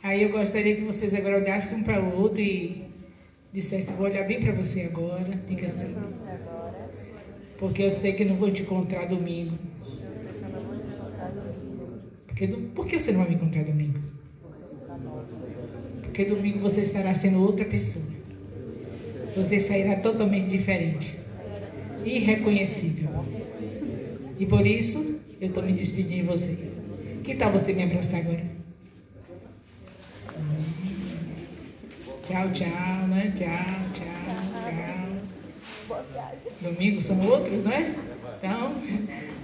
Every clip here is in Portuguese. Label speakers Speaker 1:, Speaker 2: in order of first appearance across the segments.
Speaker 1: Aí eu gostaria que vocês agora olhassem um para o outro e dissessem: vou olhar bem para você agora. Diga assim: porque eu sei que não vou te encontrar domingo. Por que você não vai me encontrar domingo? Porque domingo você estará sendo outra pessoa. Você sairá totalmente diferente, irreconhecível. E por isso eu estou me despedindo de você. Que tal você me abraçar agora? Tchau, tchau, né? Tchau, tchau, tchau. Domingo são outros, não é? Então,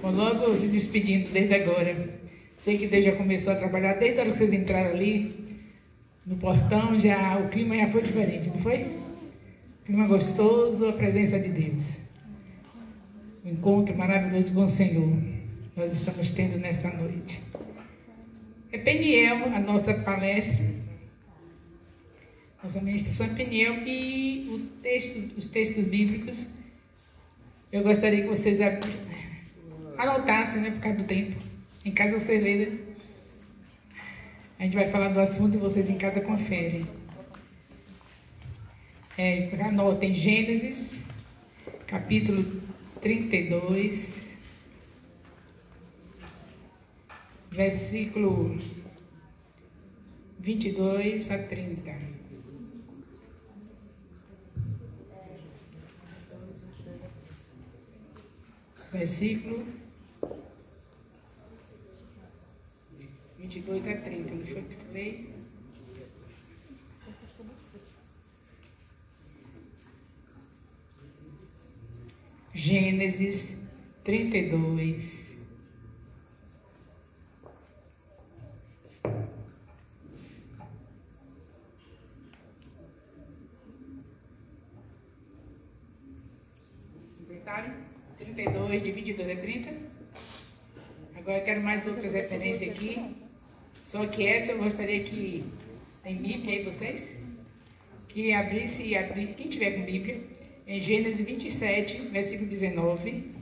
Speaker 1: vou logo se despedindo desde agora. Sei que Deus já começou a trabalhar desde a hora que vocês entraram ali no portão, o clima já foi diferente, não foi? Clima gostoso, a presença de Deus. Um encontro maravilhoso com o Senhor nós estamos tendo nessa noite. É Peniel, a nossa palestra, nossa ministração é Peniel, e os textos bíblicos, eu gostaria que vocês anotassem, né, por causa do tempo. Em casa vocês lêem, né? A gente vai falar do assunto e vocês em casa conferem. Anotem Gênesis, capítulo 32, versículo 22 a 30. Versículo 22 a 30, não foi o que eu falei? Gênesis 32. Completaram? 32, de 22 a 30. Agora eu quero mais outras referências aqui. Só que essa eu gostaria que... Tem Bíblia aí vocês? Que abrisse, quem tiver com Bíblia, em Gênesis 27, versículo 19.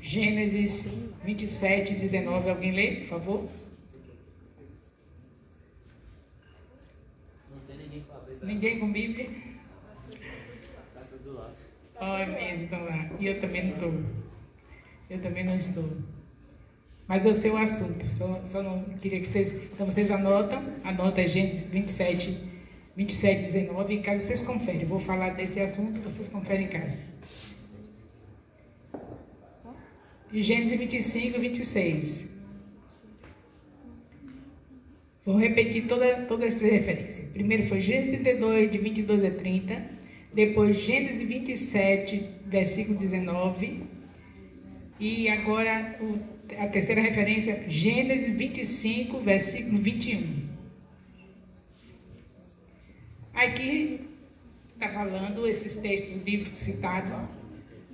Speaker 1: Gênesis 27, 19. Alguém lê, por favor? Ninguém com Bíblia? É mesmo, estão lá. E eu também não estou. Eu também não estou. Mas eu sei o assunto. Só não queria que vocês... Então vocês anotam Gênesis 27, 19. Em casa vocês conferem. Eu vou falar desse assunto, vocês conferem em casa. E Gênesis 25, 26. Vou repetir todas as três referências. Primeiro foi Gênesis 32, de 22 a 30. Depois Gênesis 27, versículo 19. E agora a terceira referência, Gênesis 25, versículo 21. Aqui está falando, esses textos bíblicos citados,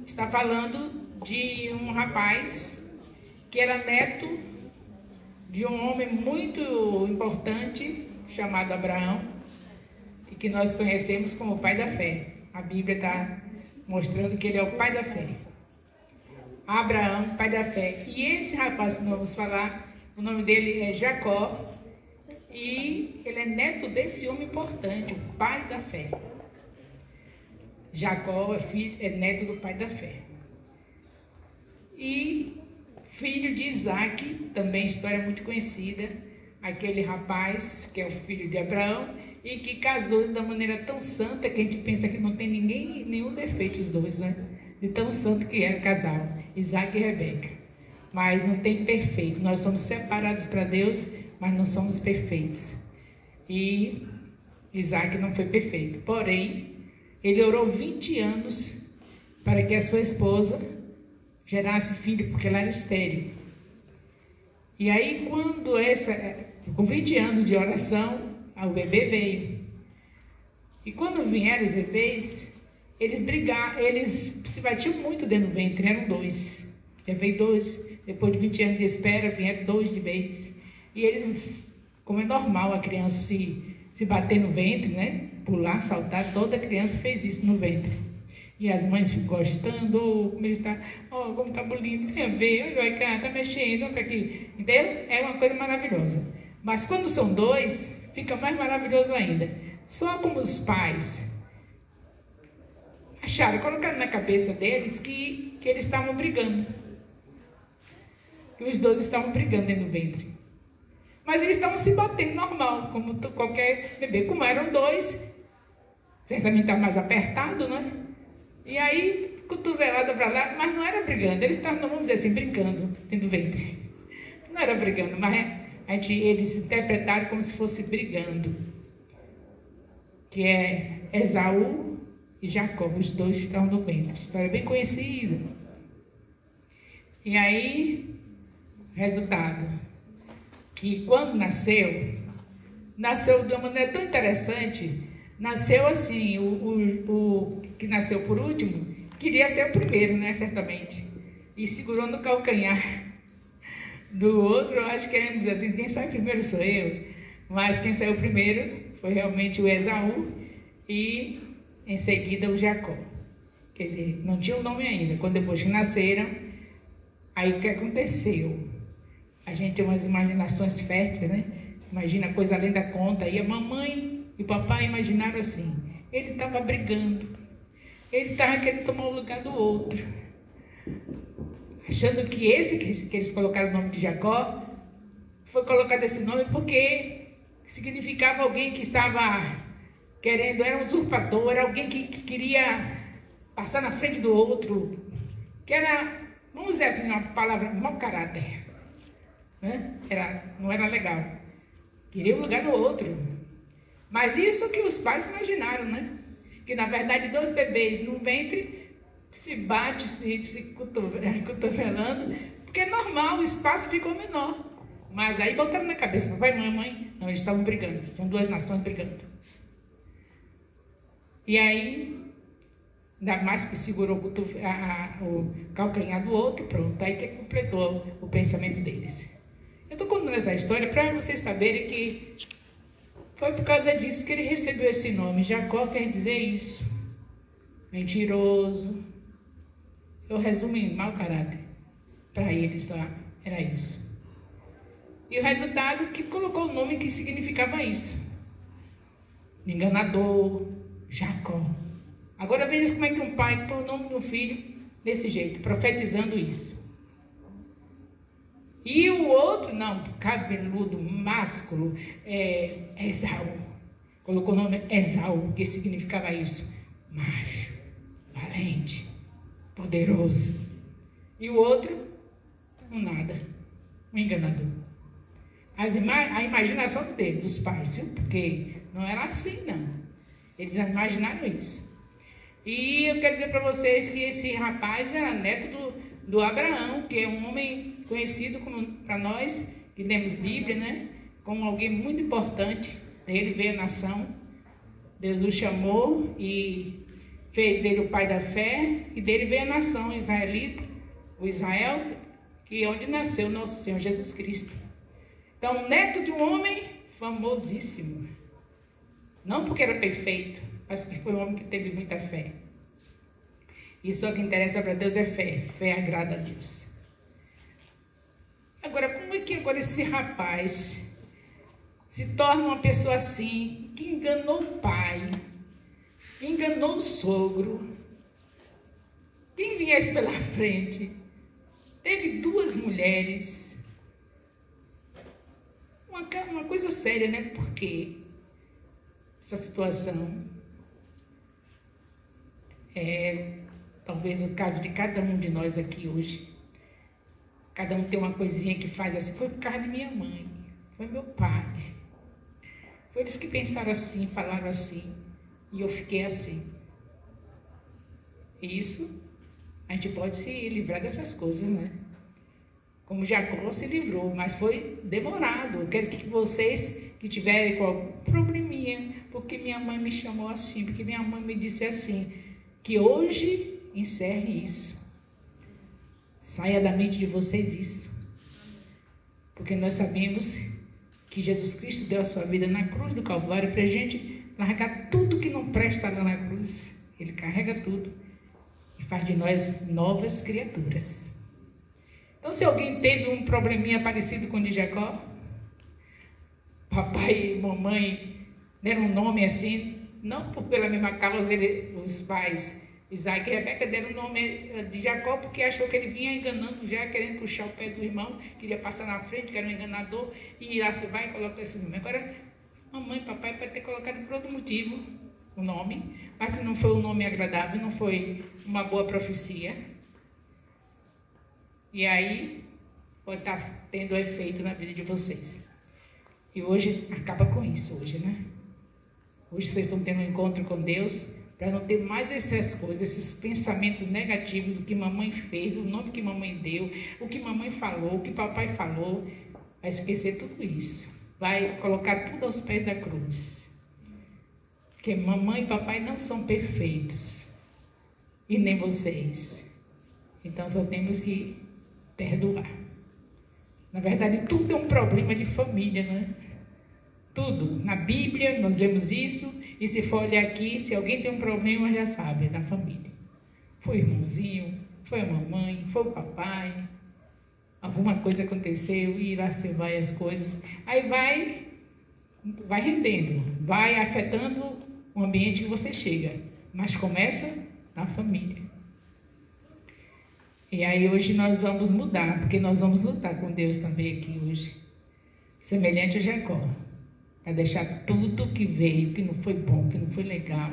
Speaker 1: está falando de um rapaz que era neto de um homem muito importante chamado Abraão, e que nós conhecemos como o pai da fé. A Bíblia está mostrando que ele é o pai da fé. Abraão, pai da fé. E esse rapaz que nós vamos falar, o nome dele é Jacó, e ele é neto desse homem importante, o pai da fé. Jacó é neto do pai da fé. E filho de Isaac, também história muito conhecida, aquele rapaz que é o filho de Abraão e que casou de uma maneira tão santa que a gente pensa que não tem nenhum defeito os dois, né? De tão santo que era o casal, Isaac e Rebeca. Mas não tem perfeito, nós somos separados para Deus, mas não somos perfeitos. E Isaac não foi perfeito, porém, ele orou 20 anos para que a sua esposa gerasse filho, porque ela era estéril. E aí, com 20 anos de oração, o bebê veio. E quando vieram os bebês, eles se batiam muito dentro do ventre, eram 2. Já veio 2, depois de 20 anos de espera, vieram 2 de vez. E eles como é normal a criança se bater no ventre, né? Pular, saltar, toda criança fez isso no ventre. E as mães ficam gostando, como ele está, como está bonito, tem a ver, olha, vai cá, está mexendo, olha aqui. Entendeu? É uma coisa maravilhosa. Mas quando são dois, fica mais maravilhoso ainda. Só como os pais acharam, colocaram na cabeça deles que eles estavam brigando. Que os dois estavam brigando dentro do ventre. Mas eles estavam se batendo normal, como qualquer bebê. Como eram dois, certamente estava mais apertado, né? E aí, cotovelada para lá, mas não era brigando. Eles estavam, vamos dizer assim, brincando dentro do ventre. Não era brigando, mas eles interpretaram como se fosse brigando. Que é Esaú e Jacó, os dois estão no ventre. História bem conhecida. E aí, resultado, que quando nasceu de uma maneira tão interessante, nasceu assim, o que nasceu por último, queria ser o primeiro, né, certamente, e segurou no calcanhar do outro, acho que querendo dizer assim, quem sai primeiro sou eu, mas quem saiu primeiro foi realmente o Esaú e em seguida o Jacó. Quer dizer, não tinha o nome ainda. Quando depois que nasceram, aí o que aconteceu? A gente tem umas imaginações férteis, né? Imagina coisa além da conta. E a mamãe e o papai imaginaram assim, ele estava brigando, ele estava querendo tomar o lugar do outro, achando que esse que eles colocaram o nome de Jacó, foi colocado esse nome porque significava alguém que estava querendo, era um usurpador, era alguém que queria passar na frente do outro, que era, vamos dizer assim, uma palavra, mau caráter, né? Não era legal, queria o lugar do outro. Mas isso que os pais imaginaram, né? Que na verdade dois bebês no ventre se bate, se cotovelando, porque é normal, o espaço ficou menor. Mas aí botaram na cabeça, papai e mamãe, não, eles estavam brigando, são duas nações brigando. E aí, ainda mais que segurou o calcanhar do outro, pronto, aí que completou o pensamento deles. Eu estou contando essa história para vocês saberem que foi por causa disso que ele recebeu esse nome. Jacó quer dizer isso, mentiroso. Eu resumo em mau caráter. Para eles lá, era isso. E o resultado que colocou o nome que significava isso. Enganador, Jacó. Agora veja como é que um pai põe o nome do filho desse jeito, profetizando isso. E o outro, não, cabeludo, másculo, Esaú. Colocou o nome Esaú, que significava isso. Macho, valente, poderoso. E o outro, nada, um enganador. A imaginação dele, dos pais, viu? Porque não era assim, não. Eles imaginaram isso. E eu quero dizer para vocês que esse rapaz era neto do Abraão, que é um homem conhecido para nós, que lemos Bíblia, né? Como alguém muito importante. Dele veio a nação. Deus o chamou e fez dele o pai da fé, e dele veio a nação israelita, o Israel, que é onde nasceu o nosso Senhor Jesus Cristo. Então, neto de um homem famosíssimo. Não porque era perfeito, mas porque foi um homem que teve muita fé. Isso é o que interessa para Deus, é fé. Fé agrada a Deus. Agora, como é que agora esse rapaz se torna uma pessoa assim, que enganou o pai, enganou o sogro? Quem viesse pela frente, teve duas mulheres. Uma coisa séria, né? Porque essa situação é talvez o caso de cada um de nós aqui hoje. Cada um tem uma coisinha que faz assim. Foi por causa de minha mãe, foi meu pai. Foi eles que pensaram assim, falaram assim, e eu fiquei assim. E isso, a gente pode se livrar dessas coisas, né? Como Jacó se livrou, mas foi demorado. Eu quero que vocês que tiverem com algum probleminha, porque minha mãe me chamou assim, porque minha mãe me disse assim, que hoje encerre isso. Saia da mente de vocês isso. Porque nós sabemos que Jesus Cristo deu a sua vida na cruz do Calvário para a gente largar tudo que não presta lá na cruz. Ele carrega tudo e faz de nós novas criaturas. Então, se alguém teve um probleminha parecido com o de Jacó, papai e mamãe deram um nome assim, não pela mesma causa, os pais Isaac e Rebeca deram o nome de Jacó porque achou que ele vinha enganando já, querendo puxar o pé do irmão, queria passar na frente, que era um enganador, e lá você vai e coloca esse nome. Agora, mamãe e papai pode ter colocado por outro motivo o nome, mas que não foi um nome agradável, não foi uma boa profecia. E aí pode estar tendo efeito na vida de vocês. E hoje acaba com isso, hoje, né? Hoje vocês estão tendo um encontro com Deus para não ter mais essas coisas, esses pensamentos negativos do que mamãe fez, o nome que mamãe deu, o que mamãe falou, o que papai falou. Vai esquecer tudo isso. Vai colocar tudo aos pés da cruz. Porque mamãe e papai não são perfeitos. E nem vocês. Então só temos que perdoar. Na verdade, tudo é um problema de família, né? Tudo. Na Bíblia nós vemos isso. E se for olhar aqui, se alguém tem um problema, já sabe, é da família. Foi o irmãozinho, foi a mamãe, foi o papai. Alguma coisa aconteceu e lá se vai as coisas. Aí vai rendendo, vai afetando o ambiente que você chega. Mas começa na família. E aí hoje nós vamos mudar, porque nós vamos lutar com Deus também aqui hoje. Semelhante a Jacó. Para deixar tudo que veio, que não foi bom, que não foi legal.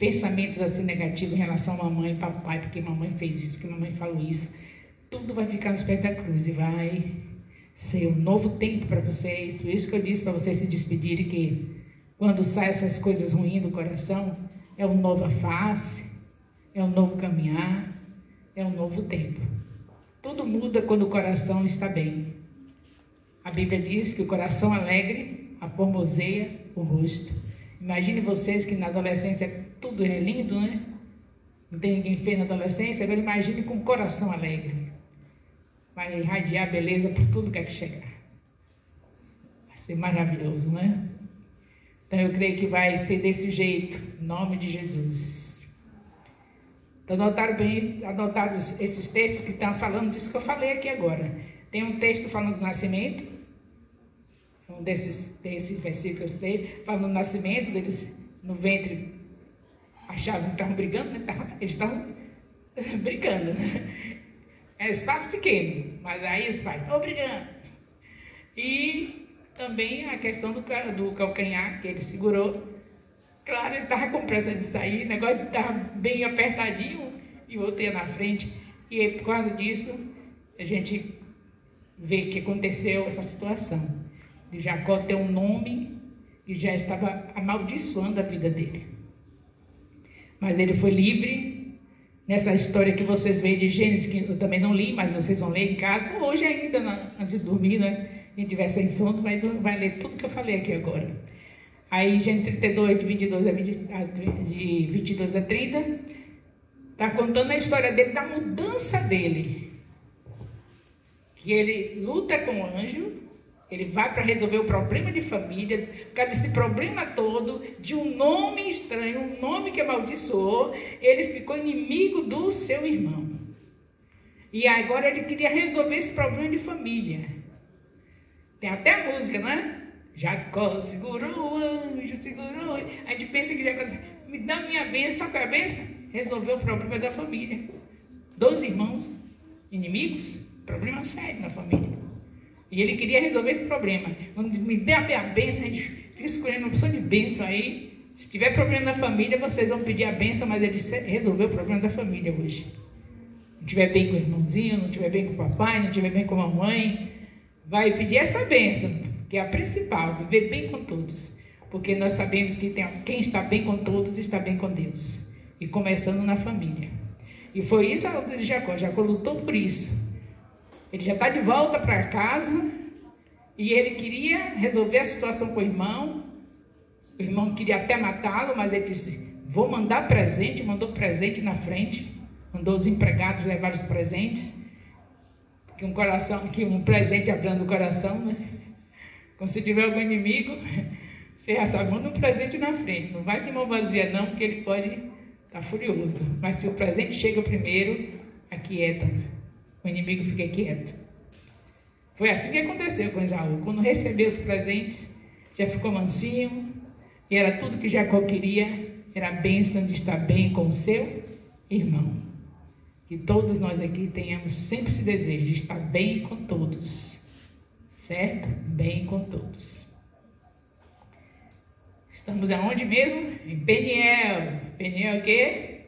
Speaker 1: Pensamentos assim negativos em relação a mamãe e papai, porque mamãe fez isso, porque mamãe falou isso. Tudo vai ficar nos pés da cruz e vai ser um novo tempo para vocês. Por isso que eu disse para vocês se despedirem, que quando saem essas coisas ruins do coração, é uma nova face, é um novo caminhar, é um novo tempo. Tudo muda quando o coração está bem. A Bíblia diz que o coração alegre aformoseia o rosto. Imagine vocês que na adolescência tudo é lindo, né? Não tem ninguém feio na adolescência. Agora imagine com o coração alegre. Vai irradiar beleza por tudo que é que chegar. Vai ser maravilhoso, né? Então eu creio que vai ser desse jeito, em nome de Jesus. Então anotaram esses textos que estão falando disso que eu falei aqui agora. Tem um texto falando do nascimento. Um desses versículos dele, falando do nascimento deles no ventre, achavam que estavam brigando, né? Eles estavam brigando, né? É espaço pequeno, mas aí os pais estão brigando. E também a questão do calcanhar que ele segurou. Claro, ele estava com pressa de sair, o negócio estava bem apertadinho e o outro ia na frente. E por causa disso, a gente vê que aconteceu essa situação. De Jacó ter um nome que já estava amaldiçoando a vida dele. Mas ele foi livre. Nessa história que vocês veem de Gênesis, que eu também não li, mas vocês vão ler em casa, hoje ainda, antes de dormir, né? Quem tiver sem sono, vai ler tudo que eu falei aqui agora. Aí, Gênesis 32, de 22 a 30, está contando a história dele, da mudança dele. Que ele luta com o anjo. Ele vai para resolver o problema de família, por causa desse problema todo, de um nome estranho, um nome que amaldiçoou, ele ficou inimigo do seu irmão. E agora ele queria resolver esse problema de família. Tem até a música, não é? Jacó segurou o anjo, segurou. A gente pensa que Jacó disse, me dá minha bênção, sabe qual é a bênção? Resolveu o problema da família. 2 irmãos inimigos, problema sério na família. E ele queria resolver esse problema. Quando diz, me dê a minha bênção, a gente fica escolhendo uma opção de bênção aí. Se tiver problema na família, vocês vão pedir a bênção, mas ele resolveu o problema da família hoje. Não estiver bem com o irmãozinho, não estiver bem com o papai, não estiver bem com a mamãe, vai pedir essa bênção, que é a principal, viver bem com todos. Porque nós sabemos que quem está bem com todos está bem com Deus. E começando na família. E foi isso a luta de Jacó. Jacó lutou por isso. Ele já está de volta para casa e ele queria resolver a situação com o irmão. O irmão queria até matá-lo, mas ele disse, vou mandar presente. Mandou presente na frente. Mandou os empregados levar os presentes. Que um presente abrindo o coração, né? Quando se tiver algum inimigo, você já sabe, manda um presente na frente. Não vai de mão vazia não, porque ele pode estar furioso. Mas se o presente chega primeiro, aquieta. O inimigo fica quieto. Foi assim que aconteceu com Esaú. Quando recebeu os presentes, já ficou mansinho. E era tudo que Jacó queria. Era a bênção de estar bem com o seu irmão. Que todos nós aqui tenhamos sempre esse desejo de estar bem com todos. Certo? Bem com todos. Estamos aonde mesmo? Em Peniel. Peniel é o quê?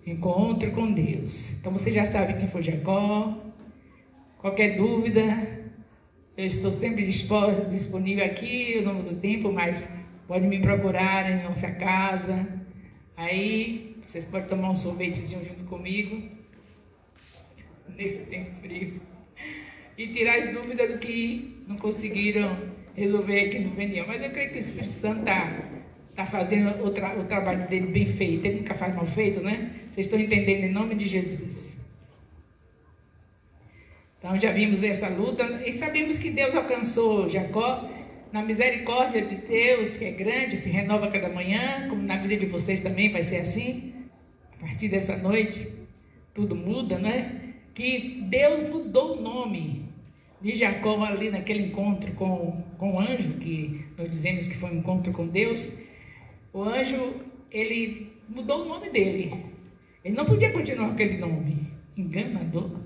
Speaker 1: Encontro com Deus. Então você já sabe quem foi Jacó. Qualquer dúvida, eu estou sempre disponível aqui ao longo do tempo, mas pode me procurar em nossa casa. Aí vocês podem tomar um sorvetezinho junto comigo, nesse tempo frio, e tirar as dúvidas do que não conseguiram resolver aqui no Peniel. Mas eu creio que o Espírito Santo está fazendo o trabalho dele bem feito. Ele nunca faz mal feito, né? Vocês estão entendendo em nome de Jesus. Então já vimos essa luta e sabemos que Deus alcançou Jacó na misericórdia de Deus, que é grande, se renova cada manhã, como na vida de vocês também vai ser assim. A partir dessa noite, tudo muda, né? Que Deus mudou o nome de Jacó ali naquele encontro com o anjo, que nós dizemos que foi um encontro com Deus. O anjo, ele mudou o nome dele. Ele não podia continuar com aquele nome, enganador.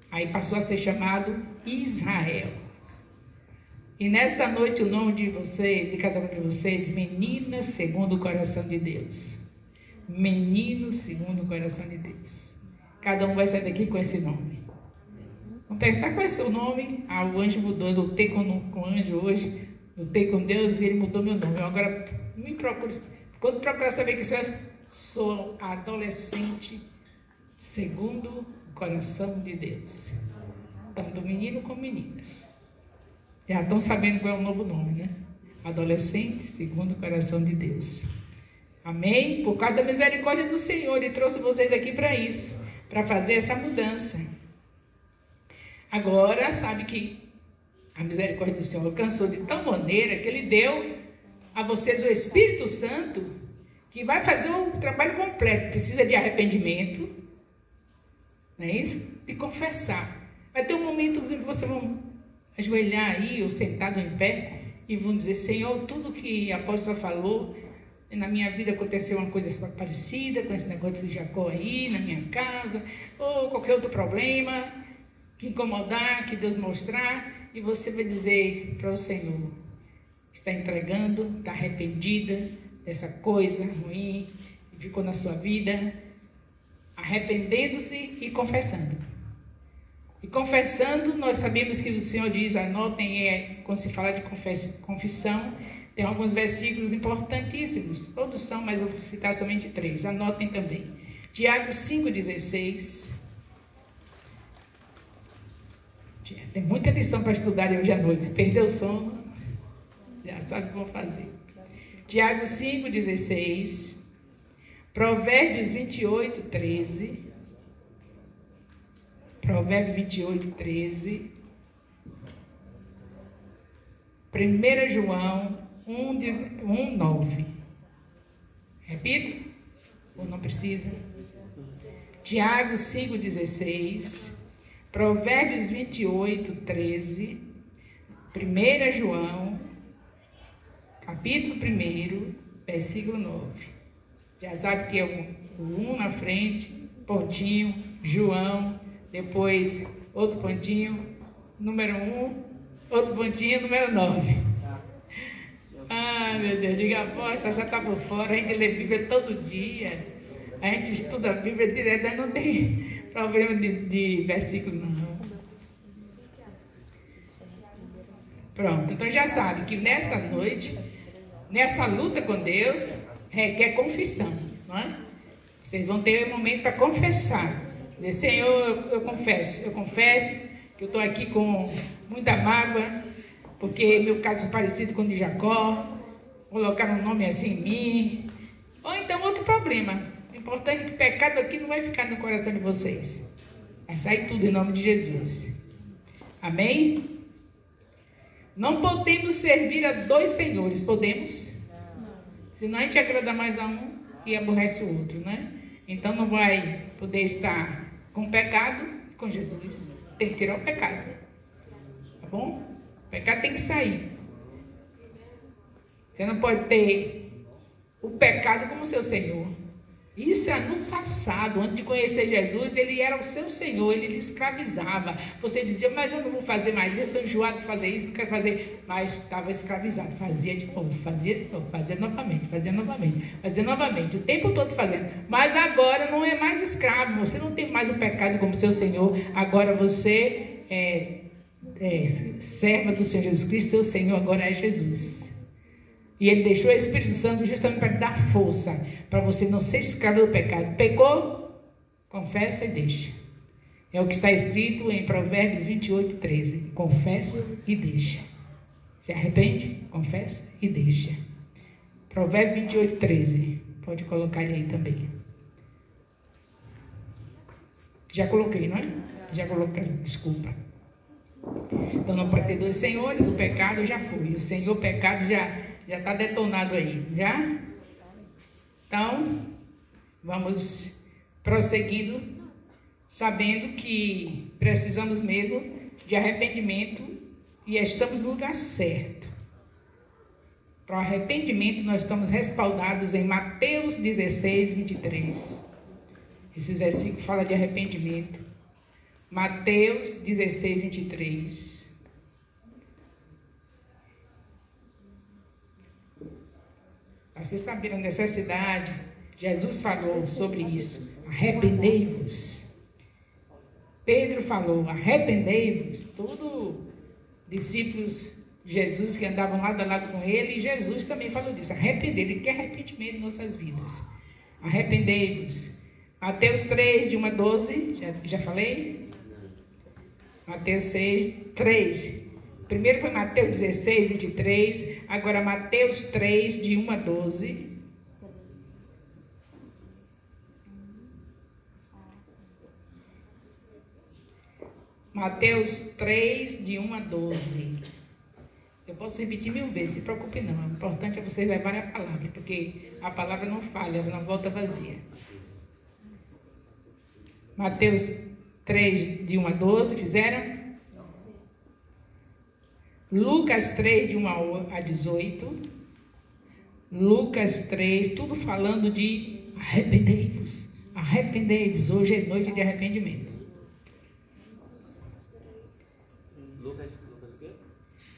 Speaker 1: Aí passou a ser chamado Israel. E nessa noite o nome de vocês, de cada um de vocês, meninas segundo o coração de Deus. Menino segundo o coração de Deus. Cada um vai sair daqui com esse nome. Vamos perguntar qual é o seu nome. Ah, o anjo mudou, eu lutei com o anjo hoje, lutei com Deus e ele mudou meu nome. Eu agora me procure, quando procurar saber que eu sou adolescente segundo o coração de Deus. Tanto menino como meninas. Já estão sabendo qual é o novo nome, né? Adolescente segundo o coração de Deus. Amém? Por causa da misericórdia do Senhor, Ele trouxe vocês aqui para isso, para fazer essa mudança. Agora, sabe que a misericórdia do Senhor alcançou de tal maneira que Ele deu a vocês o Espírito Santo, que vai fazer o trabalho completo. Precisa de arrependimento, não é isso? E confessar. Vai ter um momento que vocês vão ajoelhar aí, ou sentado em pé, e vão dizer: Senhor, tudo que a apóstola falou, na minha vida aconteceu uma coisa parecida com esse negócio de Jacó aí, na minha casa, ou qualquer outro problema, que incomodar, que Deus mostrar, e você vai dizer para o Senhor, está entregando, está arrependida dessa coisa ruim que ficou na sua vida, arrependendo-se e confessando. E confessando, nós sabemos que o Senhor diz, anotem, quando se fala de confissão, tem alguns versículos importantíssimos, todos são, mas eu vou citar somente 3, anotem também. Tiago 5,16. Tem muita lição para estudar hoje à noite, se perder o sono, já sabe o que vou fazer. Tiago 5,16, Provérbios 28,13, Provérbios 28,13, 1 João 1,9. Repito? Ou não precisa? Tiago 5,16, Provérbios 28,13, 1 João, capítulo 1, versículo 9. Já sabe que é o 1 na frente, pontinho, João, depois outro pontinho, número 1, outro pontinho, número 9. Ah, meu Deus, diga, aposta, você está por fora, a gente lê Bíblia todo dia, a gente estuda a Bíblia direto, não tem problema de versículo não. Pronto, então já sabe que nesta noite, nessa luta com Deus, requer confissão, não é? Vocês vão ter um momento para confessar. Dizer, Senhor, eu confesso que eu estou aqui com muita mágoa, porque meu caso é parecido com o de Jacó, colocaram um nome assim em mim, ou então outro problema. O importante é que o pecado aqui não vai ficar no coração de vocês. Vai sair tudo em nome de Jesus. Amém? Não podemos servir a dois senhores, podemos? Senão a gente agrada mais a um e aborrece o outro, né? Então não vai poder estar com o pecado e com Jesus. Tem que tirar o pecado. Tá bom? O pecado tem que sair. Você não pode ter o pecado como seu Senhor. Isso é no passado, antes de conhecer Jesus, ele era o seu Senhor, ele lhe escravizava. Você dizia, mas eu não vou fazer mais, eu estou enjoado de fazer isso, não quero fazer. Mas estava escravizado, fazia de novo, fazia novamente, o tempo todo fazendo. Mas agora não é mais escravo, você não tem mais o pecado como seu Senhor, agora você é serva do Senhor Jesus Cristo, seu Senhor agora é Jesus. E ele deixou o Espírito Santo justamente para dar força, para você não ser escravo do pecado. Pecou? Confessa e deixa. É o que está escrito em Provérbios 28:13. Confessa e deixa. Se arrepende, confessa e deixa. Provérbios 28:13. Pode colocar ele aí também. Já coloquei, não é? Já coloquei, desculpa. Então não pode ter dois senhores, o pecado já foi. O Senhor, o pecado já está detonado aí, já? Então, vamos prosseguindo, sabendo que precisamos mesmo de arrependimento e estamos no lugar certo. Para o arrependimento, nós estamos respaldados em Mateus 16:23. Esse versículo fala de arrependimento. Mateus 16:23. Para vocês saberem a necessidade, Jesus falou sobre isso. Arrependei-vos. Pedro falou, arrependei-vos. Todos discípulos de Jesus que andavam lado a lado com ele, e Jesus também falou disso. Arrepender, ele quer arrependimento em nossas vidas. Arrependei-vos. Mateus 3, de 1 a 12, já falei? Mateus 6, 3. Primeiro foi Mateus 16:23, agora Mateus 3, de 1 a 12. Mateus 3, de 1 a 12. Eu posso repetir 1000 vezes, se preocupe não. O importante é vocês levarem a palavra, porque a palavra não falha, ela não volta vazia. Mateus 3, de 1 a 12, fizeram? Lucas 3, de 1 a 18. Lucas 3, tudo falando de arrependei-vos. Arrependei-vos. Hoje é noite de arrependimento.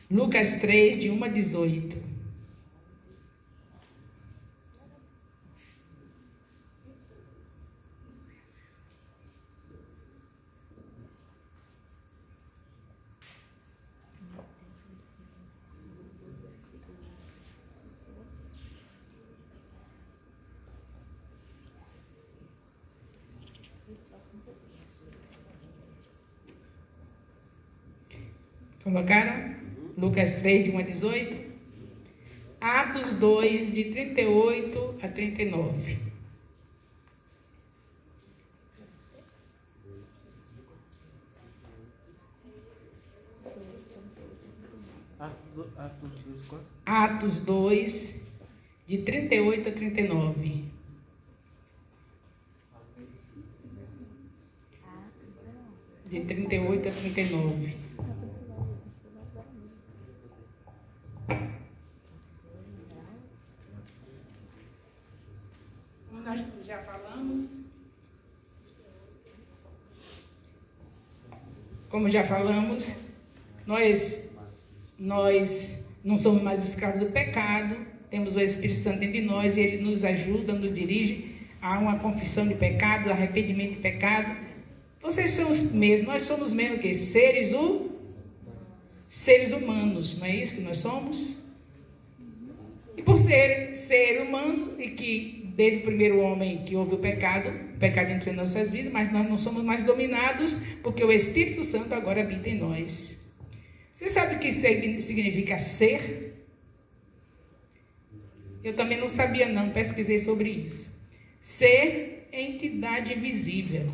Speaker 1: Lucas 3, de 1 a 18. Colocaram? Lucas 3, de 1 a 18. Atos 2, de 38 a 39. Atos 2, de 38 a 39. De 38 a 39. Nós já falamos. Como já falamos, nós não somos mais escravos do pecado, temos o Espírito Santo dentro de nós e ele nos ajuda, nos dirige a uma confissão de pecado, arrependimento de pecado. Vocês são os mesmos, nós somos mesmo que seres humanos, não é isso que nós somos? E por ser humano e que desde o primeiro homem que houve o pecado entrou em nossas vidas, mas nós não somos mais dominados porque o Espírito Santo agora habita em nós. Você sabe o que significa ser? Eu também não sabia não, pesquisei sobre isso. Ser é entidade invisível.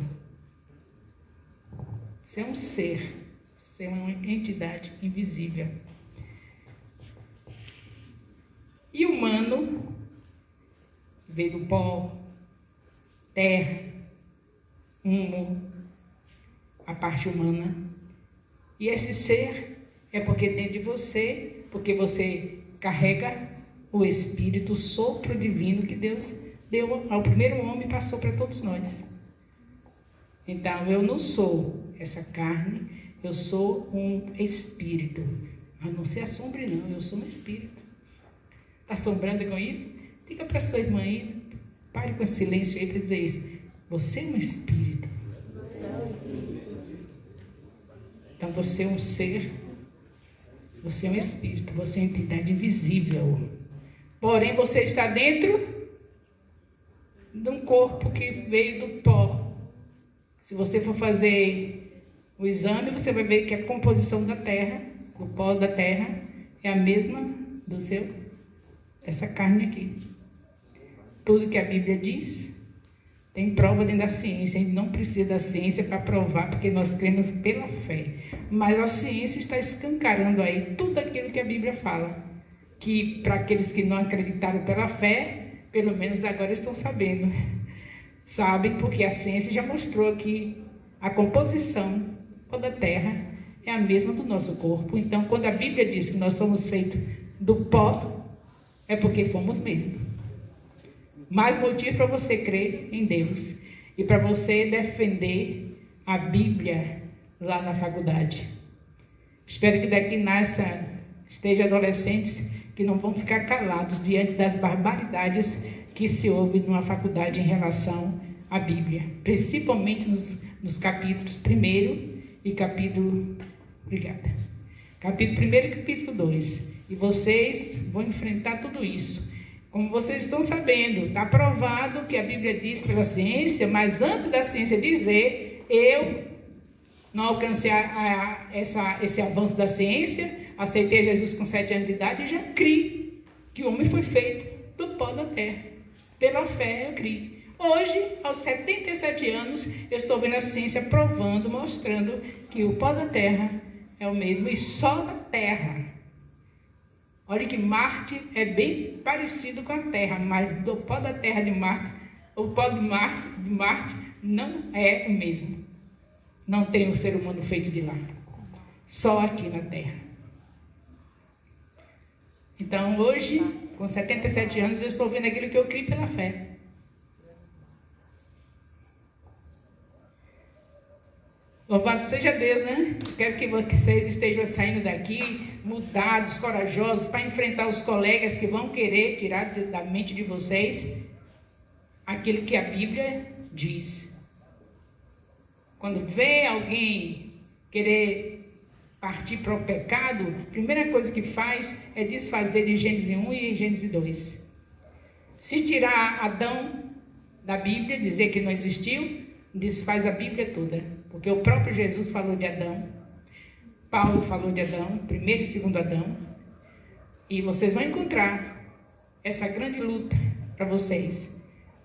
Speaker 1: Ser é um ser, ser é uma entidade invisível. E humano veio do pó, terra, humo, a parte humana. E esse ser é porque dentro de você, porque você carrega o Espírito, o sopro divino que Deus deu ao primeiro homem e passou para todos nós. Então, eu não sou essa carne, eu sou um espírito. Mas não se assombre não, eu sou um espírito. Está assombrando com isso? Diga para sua irmã aí, pare com silêncio aí para dizer isso. Você é um espírito.
Speaker 2: Você é um espírito.
Speaker 1: Então você é um ser, você é um espírito, você é uma entidade invisível. Porém você está dentro de um corpo que veio do pó. Se você for fazer o exame, você vai ver que a composição da terra, o pó da terra, é a mesma do seu, essa carne aqui. Tudo que a Bíblia diz, tem prova dentro da ciência. A gente não precisa da ciência para provar, porque nós cremos pela fé. Mas a ciência está escancarando aí tudo aquilo que a Bíblia fala. Que para aqueles que não acreditaram pela fé, pelo menos agora estão sabendo. Sabem, porque a ciência já mostrou que a composição da terra é a mesma do nosso corpo. Então, quando a Bíblia diz que nós somos feitos do pó, é porque fomos mesmo. Mais motivo para você crer em Deus e para você defender a Bíblia lá na faculdade. Espero que daqui estejam adolescentes que não vão ficar calados diante das barbaridades que se ouve numa faculdade em relação à Bíblia, principalmente nos capítulos 1 e capítulo 1 e capítulo 2. E vocês vão enfrentar tudo isso. Como vocês estão sabendo, está provado que a Bíblia diz pela ciência, mas antes da ciência dizer, eu não alcancei esse avanço da ciência, aceitei Jesus com 7 anos de idade e já criei que o homem foi feito do pó da terra. Pela fé eu criei. Hoje, aos 77 anos, eu estou vendo a ciência provando, mostrando que o pó da terra é o mesmo e só da terra. Olha que Marte é bem parecido com a Terra, mas do pó da Terra de Marte, o pó de Marte não é o mesmo. Não tem um ser humano feito de lá. Só aqui na Terra. Então hoje, com 77 anos, eu estou vendo aquilo que eu criei pela fé. Louvado seja Deus, né? Quero que vocês estejam saindo daqui mudados, corajosos, para enfrentar os colegas que vão querer tirar da mente de vocês aquilo que a Bíblia diz. Quando vê alguém querer partir para o pecado, a primeira coisa que faz é desfazer de Gênesis 1 e Gênesis 2. Se tirar Adão da Bíblia, dizer que não existiu, desfaz a Bíblia toda. Porque o próprio Jesus falou de Adão, Paulo falou de Adão, primeiro e segundo Adão, e vocês vão encontrar essa grande luta para vocês.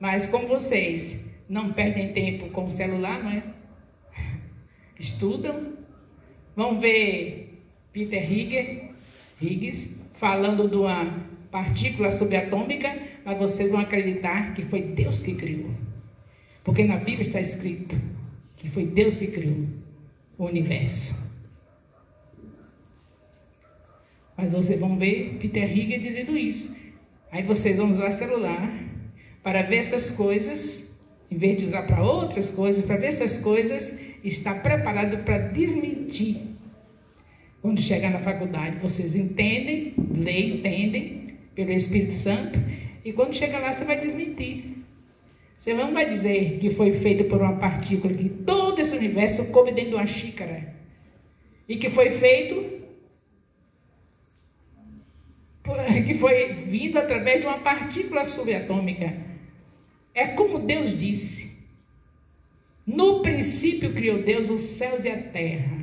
Speaker 1: Mas como vocês não perdem tempo com o celular, não é? Estudam, vão ver Peter Higgs falando de uma partícula subatômica, mas vocês vão acreditar que foi Deus que criou. Porque na Bíblia está escrito que foi Deus que criou o universo. Mas vocês vão ver Peter Higgs dizendo isso. Aí vocês vão usar celular para ver essas coisas, em vez de usar para outras coisas, para ver essas coisas, está preparado para desmentir. Quando chegar na faculdade, vocês entendem, entendem pelo Espírito Santo, e quando chegar lá, você vai desmentir. Você não vai dizer que foi feito por uma partícula, que todo esse universo coube dentro de uma xícara. E que foi feito, que foi vindo através de uma partícula subatômica. É como Deus disse. No princípio criou Deus os céus e a terra.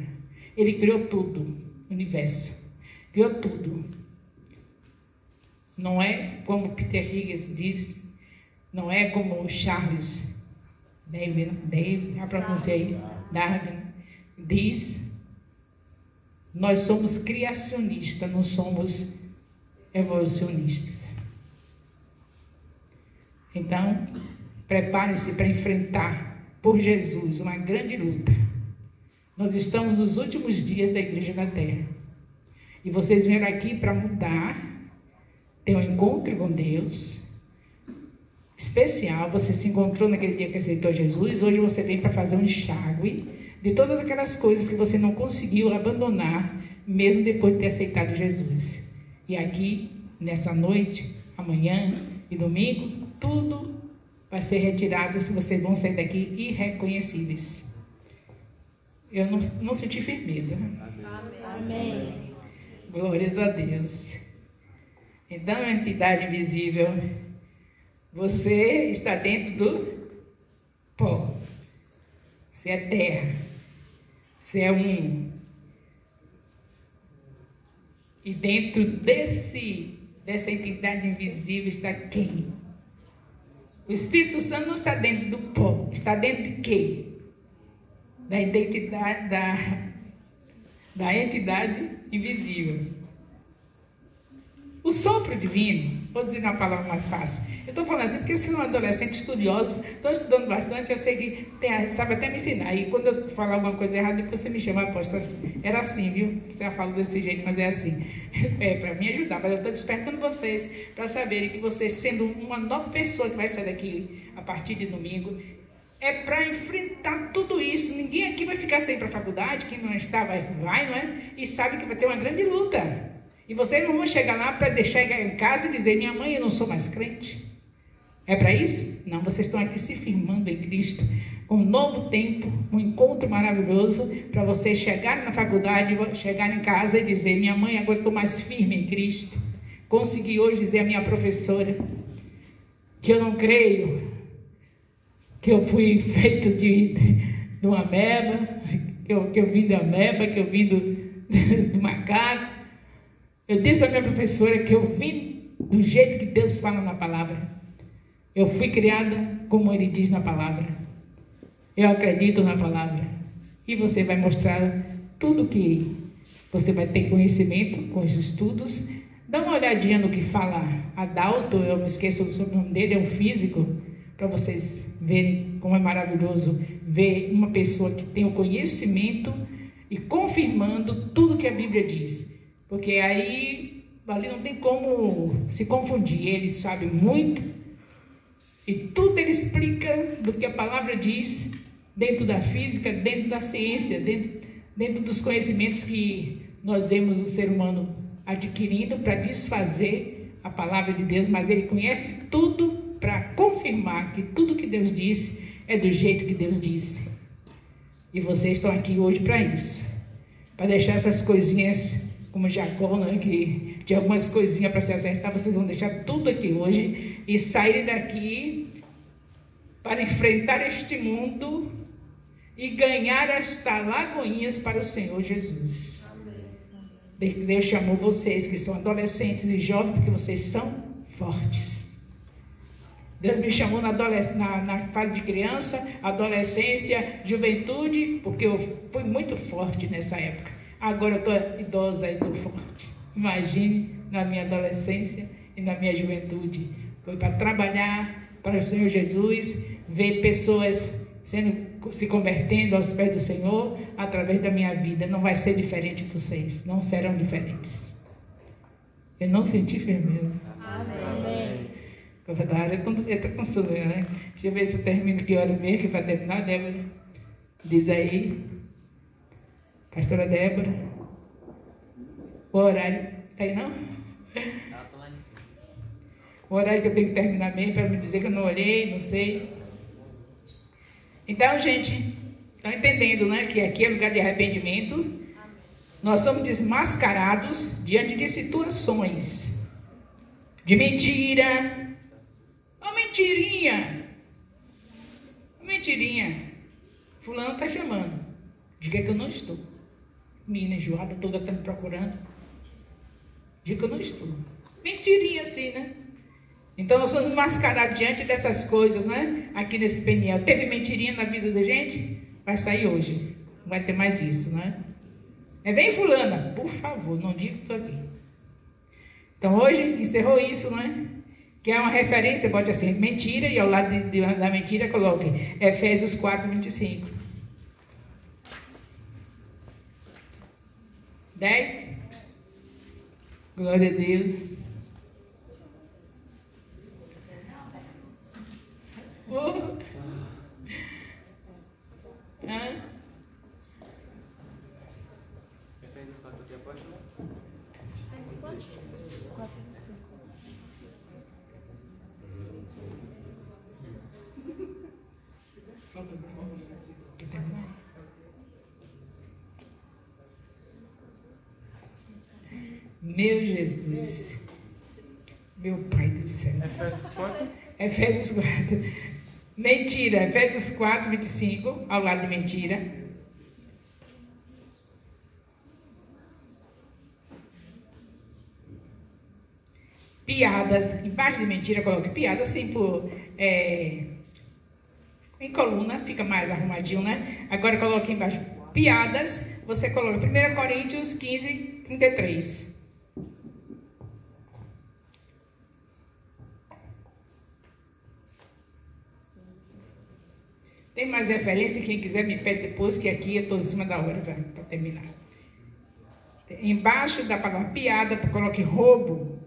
Speaker 1: Ele criou tudo, o universo. Criou tudo. Não é como Peter Higgs diz. Não é como o Charles Darwin, a pronúncia aí, Darwin, diz, nós somos criacionistas, não somos evolucionistas. Então, prepare-se para enfrentar por Jesus uma grande luta. Nós estamos nos últimos dias da Igreja na Terra. E vocês vieram aqui para mudar, ter um encontro com Deus especial. Você se encontrou naquele dia que aceitou Jesus. Hoje você vem para fazer um enxágue de todas aquelas coisas que você não conseguiu abandonar, mesmo depois de ter aceitado Jesus. E aqui, nessa noite, amanhã e domingo, tudo vai ser retirado, se vocês vão sair daqui irreconhecíveis. Eu não senti firmeza.
Speaker 2: Amém.
Speaker 1: Glórias a Deus. Então, a entidade invisível, você está dentro do pó. Você é terra. Você é um. E dentro dessa entidade invisível está quem? O Espírito Santo não está dentro do pó. Está dentro de quê? Da identidade, da entidade invisível. O sopro divino, vou dizer uma palavra mais fácil. Eu estou falando assim porque vocês são adolescentes estudiosos, estão estudando bastante, eu sei que sabe até me ensinar. E quando eu falar alguma coisa errada, depois você me chama, apóstolo. Era assim, viu? Você já falou desse jeito, mas é assim. É para me ajudar, mas eu estou despertando vocês para saberem que vocês, sendo uma nova pessoa que vai sair daqui a partir de domingo, é para enfrentar tudo isso. Ninguém aqui vai ficar sem ir para a faculdade, quem não está vai, não é? E sabe que vai ter uma grande luta. E vocês não vão chegar lá para deixar em casa e dizer, minha mãe, eu não sou mais crente. É para isso? Não, vocês estão aqui se firmando em Cristo. Um novo tempo, um encontro maravilhoso para vocês chegarem na faculdade, chegarem em casa e dizer, minha mãe, agora estou mais firme em Cristo. Consegui hoje dizer à minha professora que eu não creio, que eu fui feito de uma ameba, que eu vim da ameba, que eu vim do macaco. Eu disse para minha professora que eu vim do jeito que Deus fala na palavra. Eu fui criada como Ele diz na palavra. Eu acredito na palavra. E você vai mostrar tudo que você vai ter conhecimento com os estudos. Dá uma olhadinha no que fala Adalto, eu me esqueço do sobrenome dele, é um físico, para vocês verem como é maravilhoso ver uma pessoa que tem o conhecimento e confirmando tudo que a Bíblia diz. Porque aí, ali não tem como se confundir. Ele sabe muito e tudo ele explica do que a palavra diz, dentro da física, dentro da ciência, dentro dos conhecimentos que nós vemos o ser humano adquirindo para desfazer a palavra de Deus. Mas ele conhece tudo para confirmar que tudo que Deus disse é do jeito que Deus disse. E vocês estão aqui hoje para isso, para deixar essas coisinhas como Jacó, né, que tinha algumas coisinhas para se acertar. Vocês vão deixar tudo aqui hoje e saírem daqui para enfrentar este mundo e ganhar estas lagoinhas para o Senhor Jesus. Deus chamou vocês que são adolescentes e jovens porque vocês são fortes. Deus me chamou na fase de criança, adolescência, juventude, porque eu fui muito forte nessa época. Agora eu estou idosa e estou forte. Imagine na minha adolescência e na minha juventude. Foi para trabalhar para o Senhor Jesus, ver pessoas se convertendo aos pés do Senhor através da minha vida. Não vai ser diferente de vocês, não serão diferentes. Eu não senti firmeza.
Speaker 2: Amém.
Speaker 1: Verdade, eu estou com sono, né? Deixa eu ver se eu termino que hora mesmo, que para terminar, Débora. Diz aí. Pastora Débora, o horário, está aí não? O horário que eu tenho que terminar bem para me dizer que eu não olhei, não sei. Então, gente, estão entendendo, né? Que aqui é lugar de arrependimento. Nós somos desmascarados diante de situações de mentira. Uma mentirinha. Uma mentirinha. Fulano está chamando. Diga que eu não estou. Menina enjoada, toda está me procurando. Diga que eu não estou. Mentirinha assim, né? Então nós somos mascarados diante dessas coisas, né? Aqui nesse Peniel. Teve mentirinha na vida da gente? Vai sair hoje. Não vai ter mais isso, né? Vem fulana, por favor, não diga que estou aqui. Então hoje encerrou isso, né? Quer uma referência? Bote assim, mentira, e ao lado da mentira coloque Efésios 4, 25. 10. Glória a Deus. Oh. Hã? Meu Jesus, meu Pai do céu. Efésios 4. Mentira, Efésios 4, 25, ao lado de mentira. Piadas, embaixo de mentira, coloque piada, assim, em coluna, fica mais arrumadinho, né? Agora coloque embaixo piadas, você coloca 1 Coríntios 15, 33. Tem mais referência? Quem quiser me pede depois, que aqui eu estou em cima da hora para terminar. Embaixo da palavra piada, coloque roubo.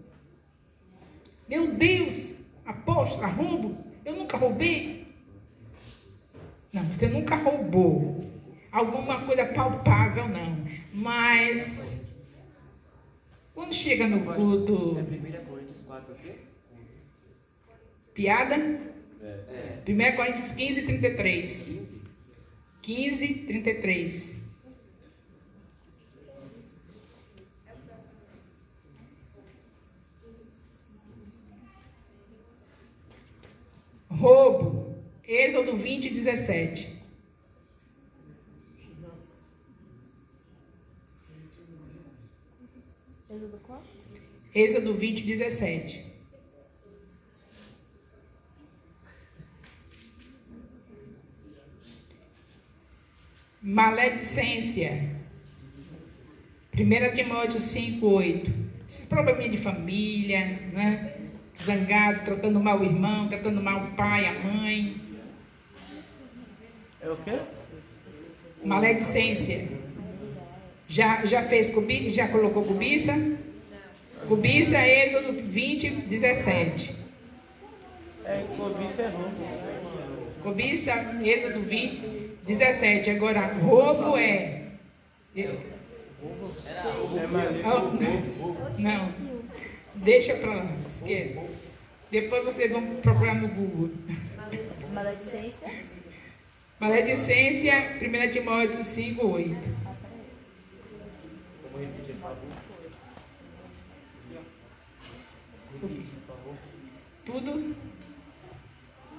Speaker 1: Meu Deus, apóstola, roubo? Eu nunca roubei. Não, você nunca roubou. Alguma coisa palpável, não. Mas, quando chega no culto...
Speaker 3: 1 Coríntios 4 o quê?
Speaker 1: Piada? 1 Coríntios 15, 33. 15, 33. Roubo. Êxodo 20, 17.
Speaker 2: Êxodo qual?
Speaker 1: Êxodo 20, 17. Maledicência. 1 Timóteo 5, 8. Esses probleminhas de família, né? Zangado, tratando mal o irmão, tratando mal o pai, a mãe.
Speaker 3: É o quê?
Speaker 1: Maledicência. Já fez cobiça? Já colocou cobiça? Cobiça, Êxodo 20, 17.
Speaker 3: Cobiça é roubo.
Speaker 1: Cobiça, Êxodo 20, 17. Agora, roubo é... Não, deixa pra lá, esquece. Depois vocês vão procurar no Google.
Speaker 2: Maledicência.
Speaker 1: Maledicência, 1 Timóteo 5, 8.
Speaker 3: Vamos repetir, por favor.
Speaker 1: Tudo?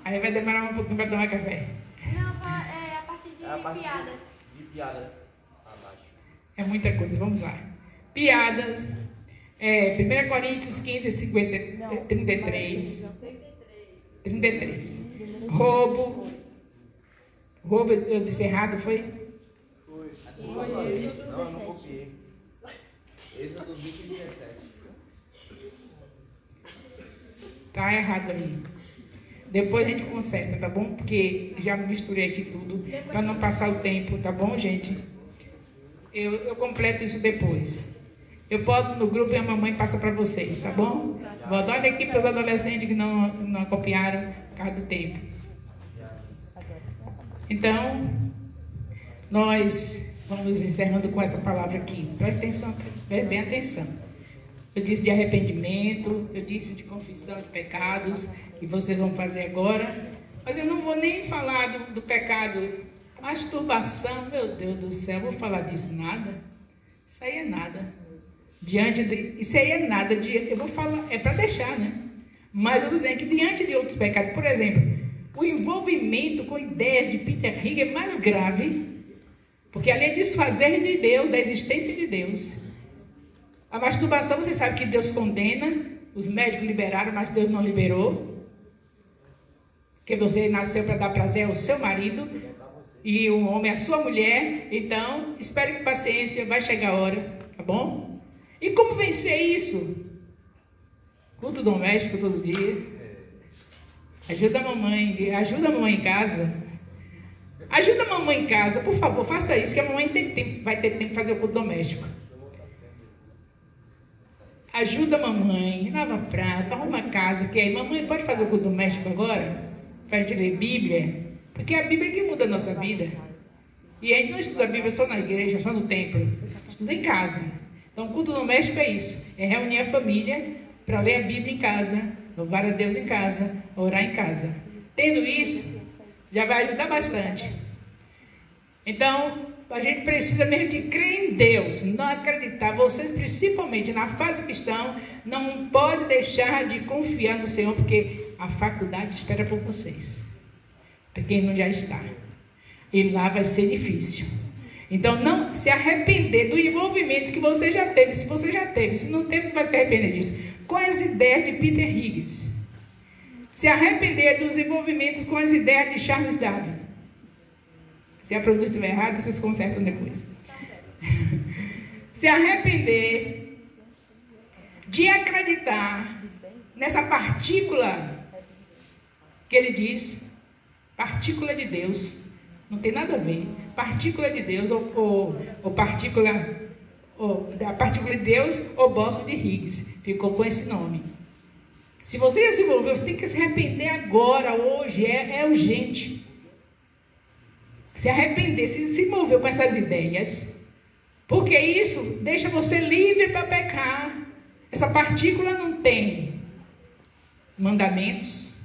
Speaker 1: Aí vai demorar um pouquinho para tomar café.
Speaker 4: Não, é a partir de piadas.
Speaker 3: De piadas abaixo.
Speaker 1: É muita coisa, vamos lá. Piadas. 1 Coríntios 15, 50, 33. 33. Roubo. Roubo, eu disse errado, foi?
Speaker 3: Não, eu não copiei. Êxodo 20 e 17.
Speaker 1: Tá errado ali. Depois a gente conserta, tá bom? Porque já misturei aqui tudo, para não passar o tempo, tá bom, gente? Eu completo isso depois. Eu boto no grupo e a mamãe passa para vocês, tá bom? Boto, olha aqui para os adolescentes que não copiaram por causa do tempo. Então, nós vamos encerrando com essa palavra aqui. Preste atenção, preste bem atenção. Eu disse de arrependimento, eu disse de confissão de pecados, que vocês vão fazer agora. Mas eu não vou nem falar do pecado. Masturbação, meu Deus do céu, vou falar disso, nada. Isso aí é nada. Isso aí é nada. Eu vou falar, é para deixar, né? Mas eu vou dizer que diante de outros pecados, por exemplo, o envolvimento com ideias de Peter Higg é mais grave, porque ali é desfazer de Deus, da existência de Deus. A masturbação, você sabe que Deus condena, os médicos liberaram, mas Deus não liberou. Porque você nasceu para dar prazer ao seu marido, e o homem à sua mulher. Então, espere com paciência, vai chegar a hora, tá bom? E como vencer isso? Culto doméstico todo dia. Ajuda a mamãe em casa. Ajuda a mamãe em casa, por favor, faça isso, que a mamãe vai ter tempo de fazer o culto doméstico. Ajuda a mamãe, lava prato, arruma a casa, que aí, mamãe, pode fazer o culto doméstico agora? Para a gente ler Bíblia? Porque é a Bíblia que muda a nossa vida. E a gente não estuda a Bíblia só na igreja, só no templo. Estuda em casa. Então, o culto doméstico é isso. É reunir a família para ler a Bíblia em casa, louvar a Deus em casa, orar em casa. Tendo isso, já vai ajudar bastante. Então, a gente precisa mesmo de crer em Deus, não acreditar. Vocês, principalmente na fase cristã, não podem deixar de confiar no Senhor, porque a faculdade espera por vocês. Para quem não já está. E lá vai ser difícil. Então, não se arrepender do envolvimento que você já teve. Se você já teve, se não teve, vai se arrepender disso. Com as ideias de Peter Higgins. Se arrepender dos envolvimentos com as ideias de Charles Darwin. Se a produção estiver errada, vocês consertam depois. Se arrepender de acreditar nessa partícula que ele diz, partícula de Deus, não tem nada a ver. Partícula de Deus ou partícula, a partícula de Deus ou bóson de Higgs, ficou com esse nome. Se você já se envolveu, você tem que se arrepender agora, hoje, é urgente. Se arrepender, se envolveu com essas ideias, porque isso deixa você livre para pecar. Essa partícula não tem mandamentos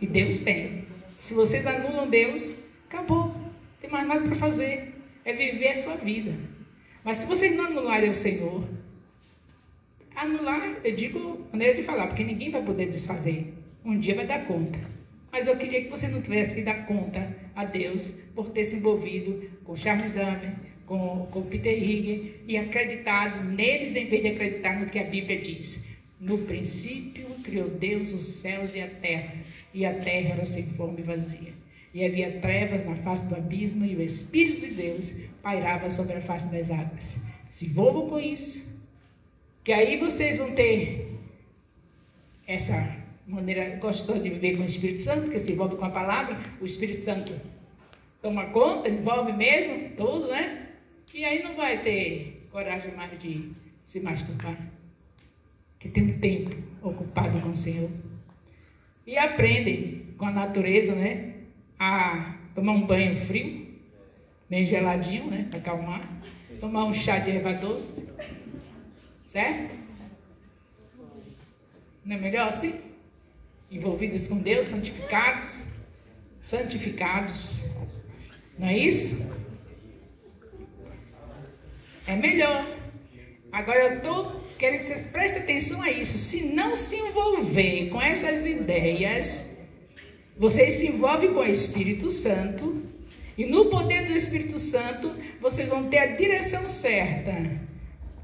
Speaker 1: e Deus tem. Se vocês anulam Deus, acabou, não tem mais nada para fazer, é viver a sua vida. Mas se vocês não anularem o Senhor, anular, eu digo maneira de falar, porque ninguém vai poder desfazer, um dia vai dar conta. Mas eu queria que você não tivesse que dar conta a Deus por ter se envolvido com Charles Darwin, com Peter Higgins e acreditado neles em vez de acreditar no que a Bíblia diz. No princípio criou Deus os céus e a terra era sem forma e vazia. E havia trevas na face do abismo e o Espírito de Deus pairava sobre a face das águas. Se envolvam com isso, que aí vocês vão ter essa maneira gostosa de viver com o Espírito Santo, que se envolve com a palavra, o Espírito Santo toma conta, envolve mesmo, tudo, né? E aí não vai ter coragem mais de se masturbar, que tem um tempo ocupado com o Senhor. E aprendem com a natureza, né? A tomar um banho frio, bem geladinho, né? Para acalmar. Tomar um chá de erva doce, certo? Não é melhor assim? Envolvidos com Deus, santificados, não é isso? É melhor. Agora eu estou querendo que vocês prestem atenção a isso. Se não se envolver com essas ideias, vocês se envolvem com o Espírito Santo, e no poder do Espírito Santo, vocês vão ter a direção certa.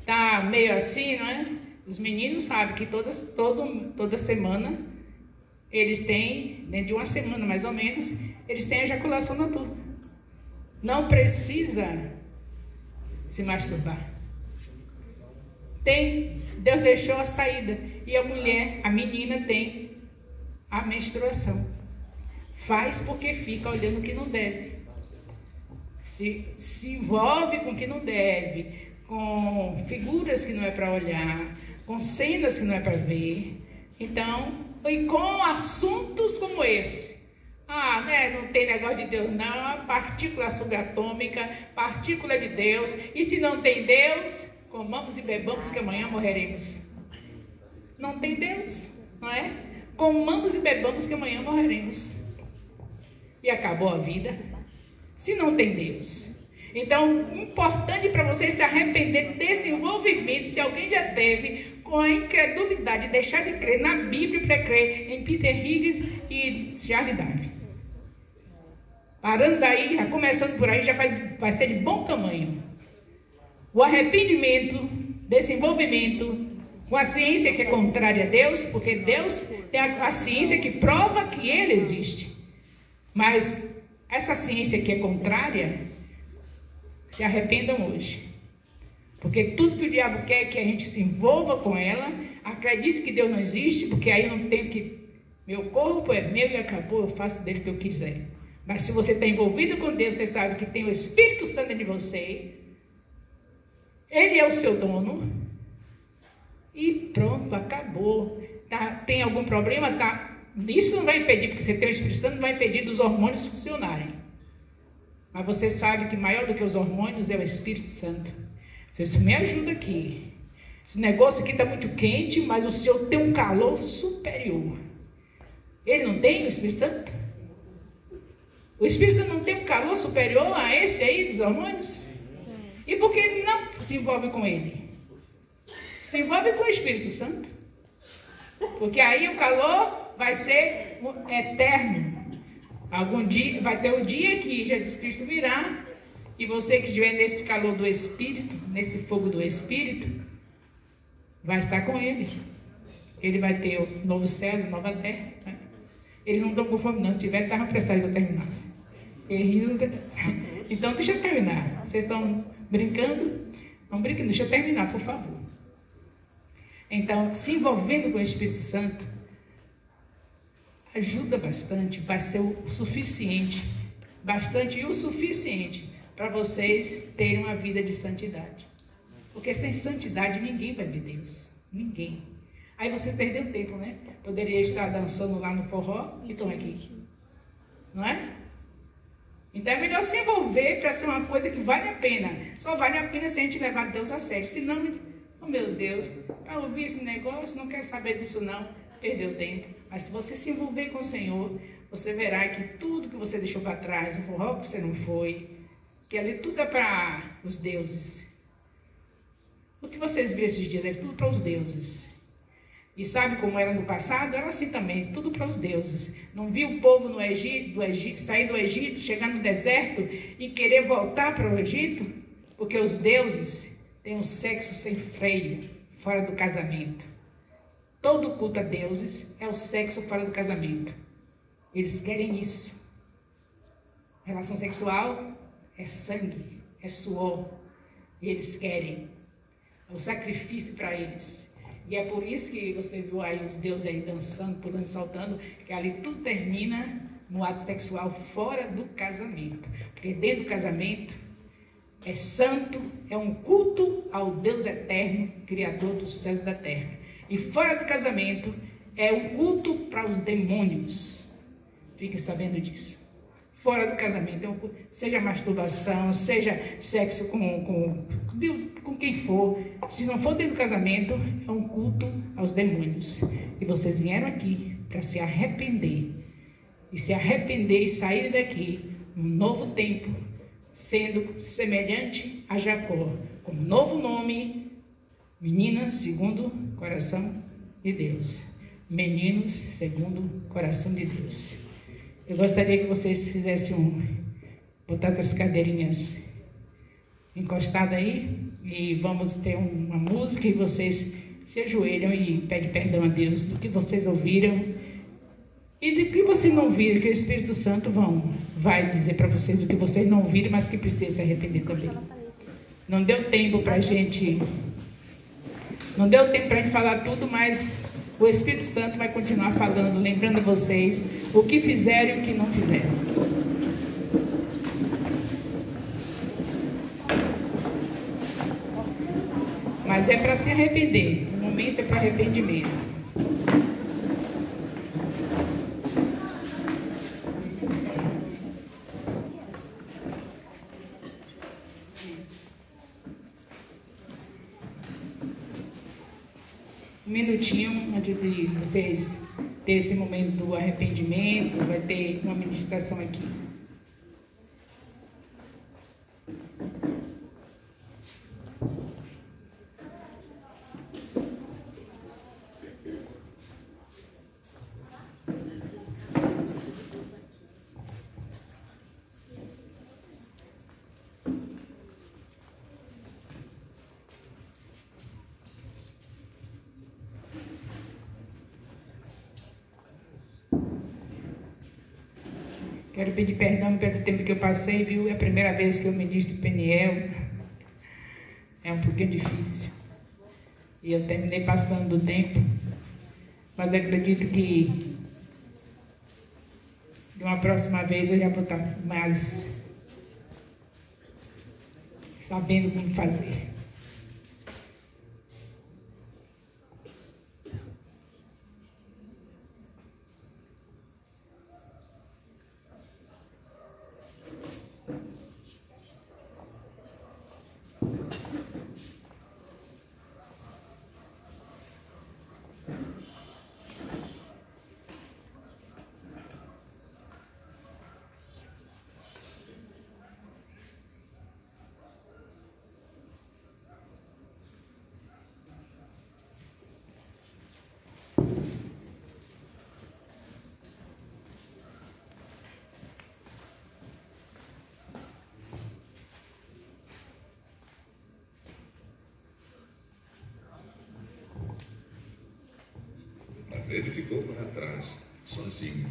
Speaker 1: Tá meio assim, não é? Os meninos sabem que toda semana eles têm, dentro de uma semana mais ou menos, eles têm ejaculação noturna. Não precisa se masturbar. Deus deixou a saída. E a menina tem a menstruação. Faz porque fica olhando o que não deve. Se envolve com o que não deve, com figuras que não é para olhar, com cenas que não é para ver. Então, e com assuntos como esse. Não tem negócio de Deus não, partícula subatômica, partícula de Deus. E se não tem Deus, comamos e bebamos que amanhã morreremos. Não tem Deus, não é? Comamos e bebamos que amanhã morreremos. E acabou a vida. Se não tem Deus. Então, importante para você se arrepender desse envolvimento, se alguém já teve, com a incredulidade, deixar de crer na Bíblia para crer em Peter Higgins e Charles Darwin. Parando daí, já começando por aí, já vai ser de bom tamanho. O arrependimento desse envolvimento com a ciência que é contrária a Deus, porque Deus tem a ciência que prova que Ele existe. Mas essa ciência que é contrária, se arrependam hoje. Porque tudo que o diabo quer é que a gente se envolva com ela, acredite que Deus não existe, porque aí eu não tenho que Meu corpo é meu e acabou, eu faço dele o que eu quiser. Mas se você está envolvido com Deus, você sabe que tem o Espírito Santo de você. Ele é o seu dono. E pronto, acabou. Tá, tem algum problema? Tá. Isso não vai impedir, porque você tem o Espírito Santo, não vai impedir dos hormônios funcionarem. Mas você sabe que maior do que os hormônios é o Espírito Santo. Isso me ajuda aqui. Esse negócio aqui está muito quente, mas o seu tem um calor superior. Ele não tem o Espírito Santo? O Espírito Santo não tem um calor superior a esse aí dos hormônios? E por que ele não se envolve com ele? Se envolve com o Espírito Santo. Porque aí o calor vai ser eterno. Algum dia, vai ter um dia que Jesus Cristo virá, e você que estiver nesse calor do Espírito, nesse fogo do Espírito, vai estar com ele. Ele vai ter o novo céu, a nova terra. Né? Eles não estão com fome, não. Se tivesse, estavam pressados que eu terminasse. Então, deixa eu terminar. Vocês estão brincando? Não brincando, deixa eu terminar, por favor. Então, se envolvendo com o Espírito Santo, ajuda bastante, vai ser o suficiente, bastante e o suficiente para vocês terem uma vida de santidade. Porque sem santidade ninguém vai ver Deus. Ninguém. Aí você perdeu tempo, né? Poderia estar dançando lá no forró e estão aqui. Não é? Então é melhor se envolver para ser uma coisa que vale a pena. Só vale a pena se a gente levar Deus a sério. Senão, oh meu Deus, para ouvir esse negócio, não quero saber disso não. Perdeu tempo. Mas se você se envolver com o Senhor, você verá que tudo que você deixou para trás, o forró que você não foi, que ali tudo é para os deuses. O que vocês viram esses dias é tudo para os deuses. E sabe como era no passado? Era assim também, tudo para os deuses. Não viu o povo no Egito, sair do Egito, chegar no deserto e querer voltar para o Egito? Porque os deuses têm um sexo sem freio, fora do casamento. Todo culto a deuses é o sexo fora do casamento. Eles querem isso. Relação sexual é sangue, é suor. E eles querem. É o sacrifício para eles. E é por isso que você viu aí os deuses aí dançando, pulando, saltando, que ali tudo termina no ato sexual fora do casamento. Porque dentro do casamento é santo, é um culto ao Deus eterno, Criador dos céus e da terra. E fora do casamento é um culto para os demônios. Fique sabendo disso. Fora do casamento é um culto, seja masturbação, seja sexo com quem for. Se não for dentro do casamento, é um culto aos demônios. E vocês vieram aqui para se arrepender. E se arrepender e sair daqui num novo tempo, sendo semelhante a Jacó, com um novo nome, meninas segundo o coração de Deus, meninos segundo o coração de Deus. Eu gostaria que vocês fizessem botassem as cadeirinhas encostadas aí e vamos ter uma música e vocês se ajoelham e pedem perdão a Deus do que vocês ouviram e do que vocês não viram, que o Espírito Santo vai dizer para vocês o que vocês não viram, mas que precisam se arrepender também. Não deu tempo para a gente falar tudo, mas o Espírito Santo vai continuar falando, lembrando a vocês o que fizeram e o que não fizeram. Mas é para se arrepender. O momento é para arrependimento. Um minutinho antes de vocês terem esse momento do arrependimento, vai ter uma ministração aqui. Quero pedir perdão pelo tempo que eu passei, viu? É a primeira vez que eu ministro Peniel. É um pouquinho difícil. E eu terminei passando do tempo. Mas eu acredito que E uma próxima vez eu já vou estar mais sabendo como fazer.
Speaker 5: Ele ficou para trás, sozinho.